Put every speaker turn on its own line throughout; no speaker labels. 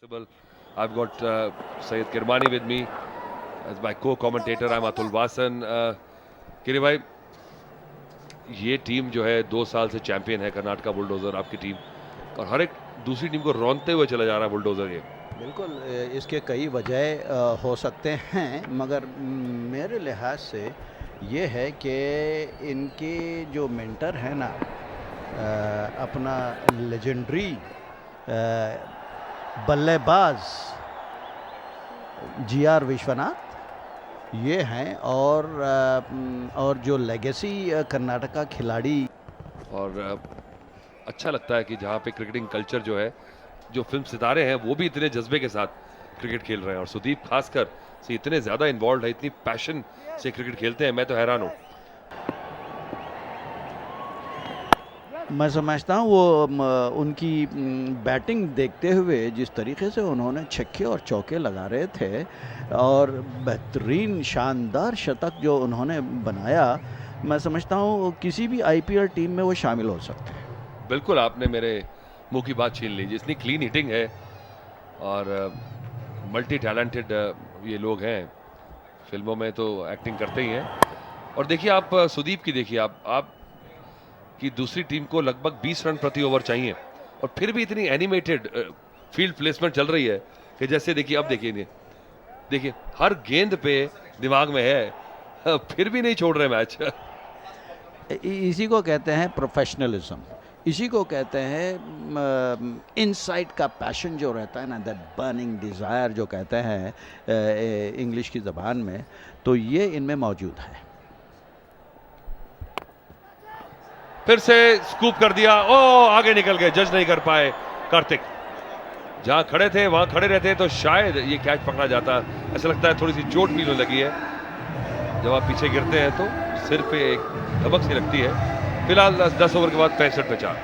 I've got Syed Kirmani with me as my co-commentator. I'm Atul Vasan. किरे भाई, ये team जो है 2 साल से चैंपियन है, कर्नाटका बुलडोजर आपकी टीम, और हर एक दूसरी टीम को रौंदते हुए चला जा रहा है बुलडोजर ये।
बिल्कुल, इसके कई वजह हो सकते हैं, मगर मेरे लिहाज से ये है कि इनके जो मेंटर है ना, अपना लेजेंडरी बल्लेबाज GR विश्वनाथ ये हैं, और जो लेगेसी कर्नाटका खिलाड़ी।
और अच्छा लगता है कि जहाँ पे क्रिकेटिंग कल्चर जो है, जो फिल्म सितारे हैं वो भी इतने जज्बे के साथ क्रिकेट खेल रहे हैं, और सुदीप खासकर से इतने ज्यादा इन्वॉल्व है, इतनी पैशन से क्रिकेट खेलते हैं, मैं तो हैरान हूँ।
मैं समझता हूँ वो उनकी बैटिंग देखते हुए जिस तरीके से उन्होंने छक्के और चौके लगा रहे थे, और बेहतरीन शानदार शतक जो उन्होंने बनाया, मैं समझता हूँ किसी भी IPL टीम में वो शामिल हो सकते हैं।
बिल्कुल, आपने मेरे मुंह की बात छीन ली। जितनी क्लीन हिटिंग है और मल्टी टैलेंटेड ये लोग हैं, फिल्मों में तो एक्टिंग करते ही हैं। और देखिए आप सुदीप की, देखिए आप कि दूसरी टीम को लगभग 20 रन प्रति ओवर चाहिए, और फिर भी इतनी एनिमेटेड फील्ड प्लेसमेंट चल रही है कि जैसे देखिए, अब देखिए हर गेंद पे दिमाग में है, फिर भी नहीं छोड़ रहे मैच।
इसी को कहते हैं प्रोफेशनलिज्म, इसी को कहते हैं इनसाइड का पैशन जो रहता है ना, दैट बर्निंग डिज़ायर जो कहते हैं इंग्लिश की ज़बान में, तो ये इनमें मौजूद है।
फिर से स्कूप कर दिया, ओ आगे निकल गए, जज नहीं कर पाए कार्तिक। जहां खड़े थे वहां खड़े रहते तो शायद ये कैच पकड़ा जाता। ऐसा लगता है थोड़ी सी चोट भी लगी है, जब आप पीछे गिरते हैं तो सिर पे एक धमक सी लगती है। फिलहाल 10 ओवर के बाद 65 पे 4।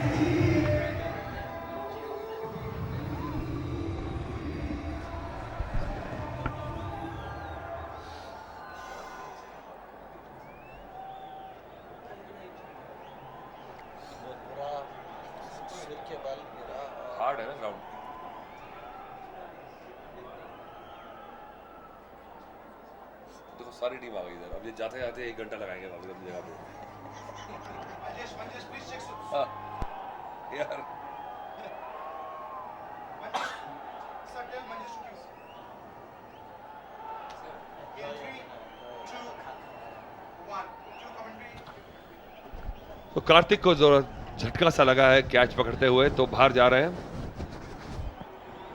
हार्ड है ना ग्राउंड। देखो सारी टीम आ गई इधर, अब ये जाते जाते 1 घंटा लगाएंगे वापस अपनी जगह पे। हाँ, यार तो कार्तिक को जरूरत झटका सा लगा है कैच पकड़ते हुए, तो बाहर जा रहे हैं।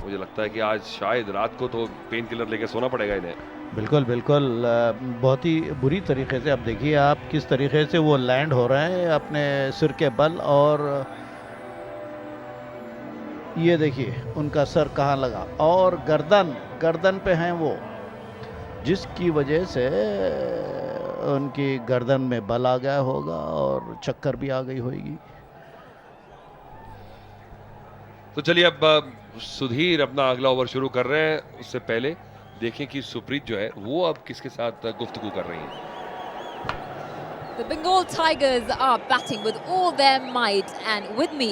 मुझे लगता है कि आज शायद रात को तो पेन किलर लेके सोना पड़ेगा इन्हें।
बिल्कुल बिल्कुल, बहुत ही बुरी तरीके से। अब देखिए आप किस तरीके से वो लैंड हो रहे हैं अपने सिर के बल, और ये देखिए उनका सर कहाँ लगा, और गर्दन पे हैं वो, जिसकी वजह से उनकी गर्दन में बल आ गया होगा और चक्कर भी आ गई होगी।
तो चलिए अब सुधीर अपना अगला ओवर शुरू कर रहे हैं। उससे पहले देखें कि सुप्रीत जो है वो अब किसके साथ गुफ्तगू कर रही हैं।
The Bengal Tigers are batting with all their might, and with me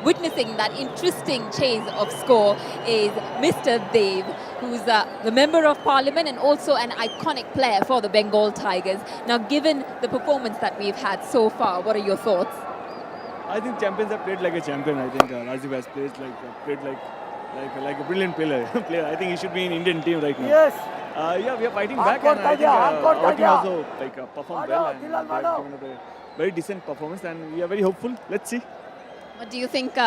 witnessing that interesting chase of score is Mr. Dev, who's the Member of Parliament and also an iconic player for the Bengal Tigers. Now, given the performance that we've had so far, what are your thoughts?
I think champions have played like a champion. I think Rajiv has played like a brilliant player. I think he should be in Indian team right now.
Yes.
Yeah, we are fighting back, and I think our team also performed well, and they have given a very decent performance, and we are very hopeful. Let's see.
But do you think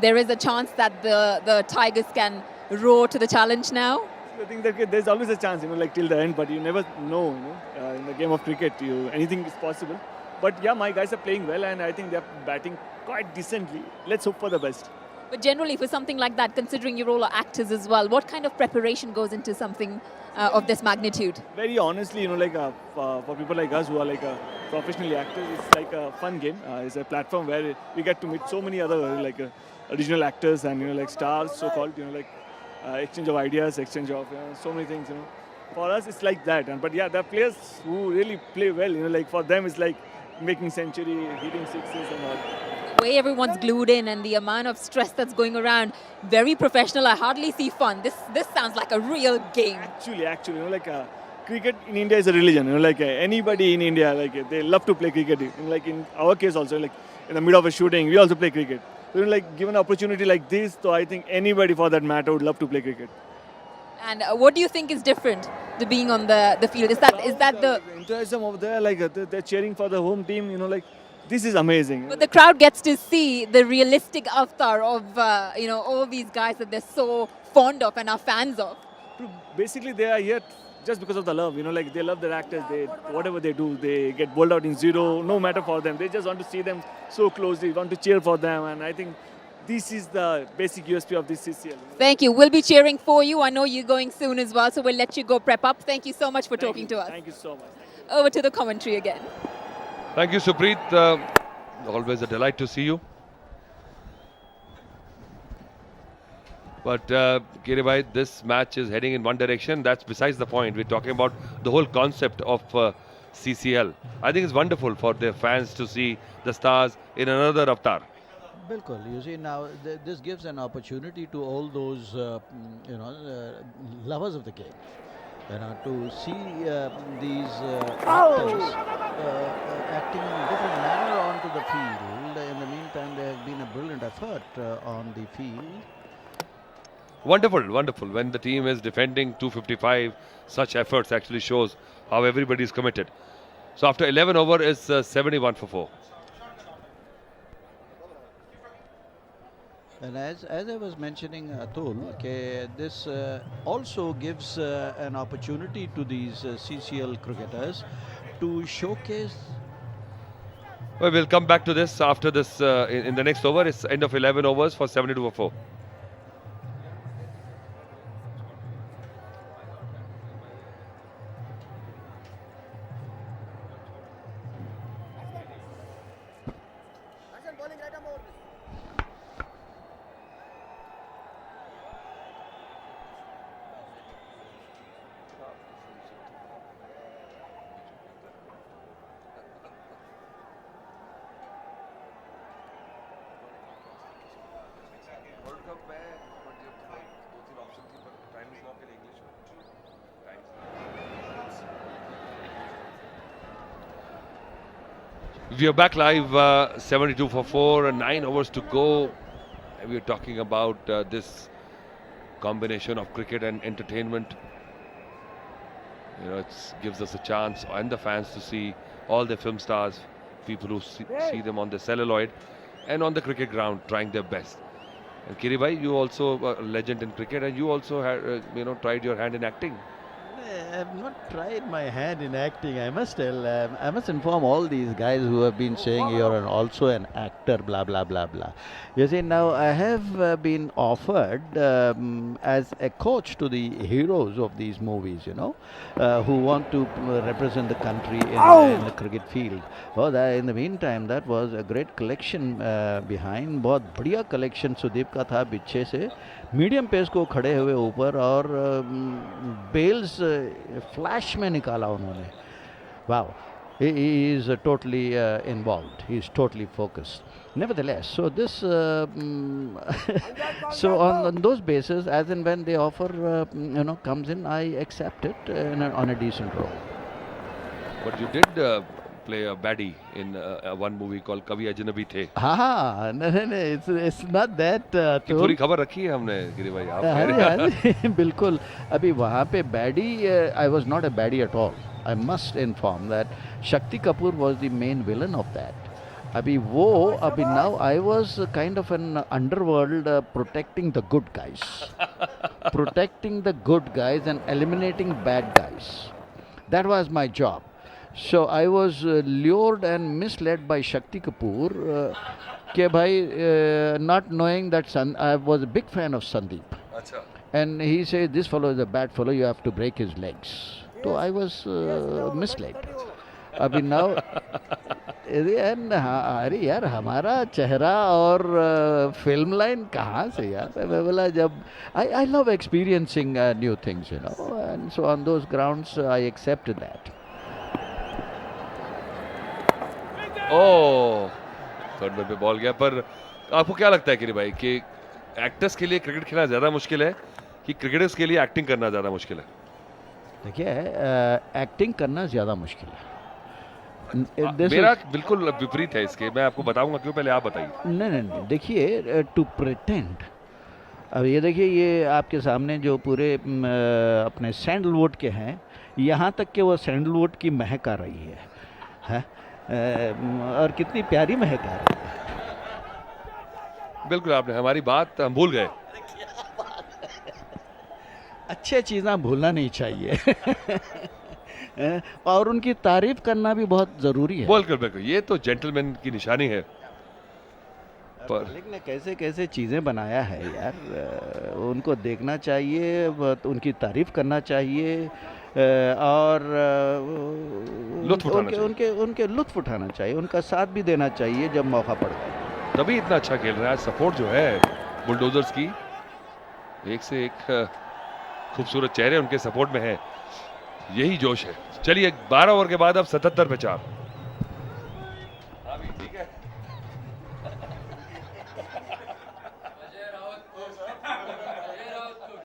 there is a chance that the Tigers can roar to the challenge now?
I think that there's always a chance, like till the end, but you never know. In the game of cricket, anything is possible. But yeah, my guys are playing well, and I think they're batting quite decently. Let's hope for the best.
But generally, for something like that, considering you're all actors as well, what kind of preparation goes into something of this magnitude?
Very honestly, for people like us who are professionally actors, it's like a fun game. It's a platform where we get to meet so many other original actors and like stars, so-called. Exchange of ideas, exchange of so many things. For us, it's like that. But yeah, there are players who really play well. For them, it's like making century, hitting sixes and all.
way everyone's glued in and the amount of stress that's going around, very professional. I hardly see fun. This sounds like a real game.
Actually, cricket in India is a religion. Anybody in India, they love to play cricket. In our case also, in the middle of a shooting, we also play cricket. So, given an opportunity like this, so I think anybody for that matter would love to play cricket.
And what do you think is different to being on the field? Is that the
enthusiasm over there? They're cheering for the home team. This is amazing.
But the crowd gets to see the realistic avatar of all these guys that they're so fond of and are fans of.
Basically, they are here just because of the love. They love their actors. Whatever they do, they get bowled out in zero. No matter for them, they just want to see them so closely. Want to cheer for them, and I think this is the basic USP of this CCL.
Thank you. We'll be cheering for you. I know you're going soon as well, so we'll let you go prep up. Thank you so much for talking to us.
Thank you so much.
Over to the commentary again.
Thank you, Supreet. Always a delight to see you. But Kiribhai, this match is heading in one direction. That's besides the point. We're talking about the whole concept of CCL. I think it's wonderful for their fans to see the Stars in another avatar.
Bilkul. You see, now this gives an opportunity to all those lovers of the game, to see these actors acting in a different manner onto the field. In the meantime, there has been a brilliant effort on the field.
Wonderful, wonderful. When the team is defending 255, such efforts actually shows how everybody is committed. So after 11 over is 71 for 4.
And as I was mentioning, Atul, this also gives an opportunity to these CCL cricketers to showcase.
Well, we'll come back to this after this in the next over. It's end of 11 overs for 72 for 4. We are back live, 72 for 4 and 9 overs to go. We are talking about this combination of cricket and entertainment. It gives us a chance and the fans to see all the film stars, people who see them on the celluloid and on the cricket ground trying their best. And Kiribhai, you also a legend in cricket, and you also had, tried your hand in acting.
I have not tried my hand in acting. I must tell. I must inform all these guys who have been saying you're also an actor, blah blah blah blah. You see, now I have been offered as a coach to the heroes of these movies, who want to represent the country in the cricket field. Oh, in the meantime, that was a great collection behind. बहुत बढ़िया collection Sudeep का था पीछे से. Medium pace को खड़े हुए ऊपर और बेल्स फ्लैश में निकाला उन्होंने. Wow, he is totally involved. He is totally focused. Nevertheless, so this, so on those bases, as and when the offer comes in, I accept it on a decent role.
But you did play a baddie in one movie called Kabhi Ajnabi The.
हाँ, no, it's not that.
कि पूरी खबर रखी है हमने गिरी भाई आप कह रहे
हैं. हाँ, बिल्कुल. अभी वहाँ पे baddie, I was not a baddie at all. I must inform that Shakti Kapoor was the main villain of that. अभी now I was kind of an underworld protecting the good guys. Protecting the good guys and eliminating bad guys. That was my job. So I was lured and misled by Shakti Kapoor, not knowing that I was a big fan of Sandeep.
Achha.
And he said, this fellow is a bad fellow, you have to break his legs. So I was misled. अभी now, अरे यार हमारा चेहरा और film line कहाँ से यार. मैं बोला जब I love experiencing new things, and so on those grounds I accepted that.
Oh, third man पे बॉल गया। पर आपको क्या लगता है कि भाई कि एक्टर्स के लिए क्रिकेट खेलना ज़्यादा मुश्किल है कि क्रिकेटर्स के लिए एक्टिंग करना ज़्यादा मुश्किल है?
देखिए, एक्टिंग करना ज़्यादा मुश्किल है।
मेरा बिल्कुल विपरीत है इसके, मैं आपको बताऊंगा क्यों, पहले आप बताइए।
नहीं नहीं नहीं, देखिए, टू प्रिटेंड, अब ये देखिए, ये आपके सामने जो पूरे अपने सैंडलवुड के हैं, यहाँ तक कि वो सैंडलवुड की महक आ रही है? और कितनी प्यारी महक आ रही है।
बिल्कुल, आपने हमारी बात हम भूल गए।
अच्छे चीज़ें भूलना नहीं चाहिए। और उनकी तारीफ करना भी बहुत ज़रूरी है।
बिल्कुल बिल्कुल, ये तो जेंटलमैन की निशानी है। पर
मलिक ने कैसे कैसे चीज़ें बनाया है यार, उनको देखना चाहिए, उनकी तारीफ करना चाहिए, और
लुत्फ उठाना
उनके
चाहिए।
उनके उनके लुत्फ उठाना चाहिए, उनका साथ भी देना चाहिए जब मौका पड़ता है।
तभी इतना अच्छा खेल रहा है। सपोर्ट जो है बुलडोजर्स की, एक से एक खूबसूरत चेहरे उनके सपोर्ट में है, यही जोश है। चलिए, 12 ओवर के बाद अब 77 पे 4।